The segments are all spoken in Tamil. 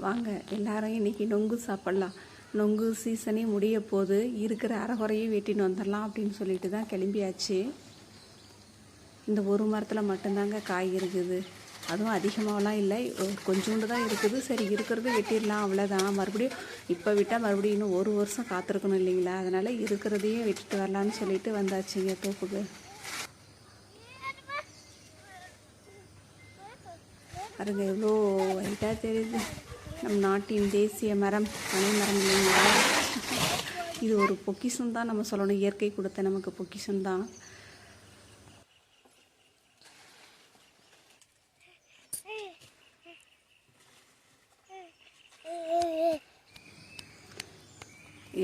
வாங்க எல்லாரும் இன்றைக்கி நொங்கு சாப்பிட்லாம். நொங்கு சீசனே முடிய போது இருக்கிற அரைகுறையும் வெட்டின்னு வந்துடலாம் அப்படின்னு சொல்லிட்டு தான் கிளம்பியாச்சு. இந்த ஒரு மரத்தில் மட்டும்தாங்க காய் இருக்குது, அதுவும் அதிகமாகலாம் இல்லை, கொஞ்சோண்டு தான் இருக்குது. சரி இருக்கிறது வெட்டிடலாம், அவ்வளோதான். மறுபடியும் இப்போ விட்டால் மறுபடியும் இன்னும் ஒரு வருஷம் காத்திருக்கணும் இல்லைங்களா, அதனால் இருக்கிறதையும் வெட்டிட்டு வரலான்னு சொல்லிட்டு வந்தாச்சுங்க தோப்புக்கு. பாருங்க எவ்வளோ ஒயிட்டாக தெரியுது. நம் நாட்டின் தேசிய மரம் பனை மரம் இல்லைங்களா. இது ஒரு பொக்கிஷம் தான் நம்ம சொல்லணும், இயற்கை கொடுத்த நமக்கு பொக்கிஷம் தான்.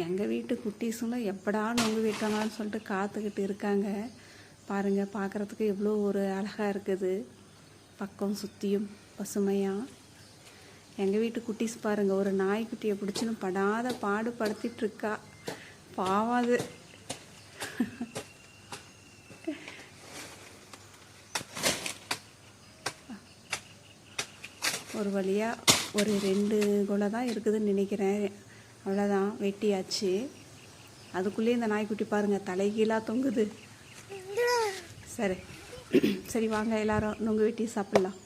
எங்கள் வீட்டு குட்டீஸுங்களும் எப்படா நொங்கு வெட்டலாம்னு சொல்லிட்டு காத்துக்கிட்டு இருக்காங்க. பாருங்கள், பார்க்குறதுக்கு எவ்வளோ ஒரு அழகாக இருக்குது, பக்கம் சுற்றியும் பசுமையாக. எங்கள் வீட்டு குட்டீஸ் பாருங்கள், ஒரு நாய்க்குட்டியை பிடிச்சின்னு படாத பாடுபடுத்திகிட்ருக்கா, பாவாது. ஒரு வழியாக ஒரு 2 குலை தான் இருக்குதுன்னு நினைக்கிறேன், அவ்வளோதான், வெட்டியாச்சு. அதுக்குள்ளேயே இந்த நாய்க்குட்டி பாருங்கள் தலைகீழாக தொங்குது. சரி சரி வாங்க எல்லாரும் நொங்கு வெட்டி சாப்பிட்லாம்.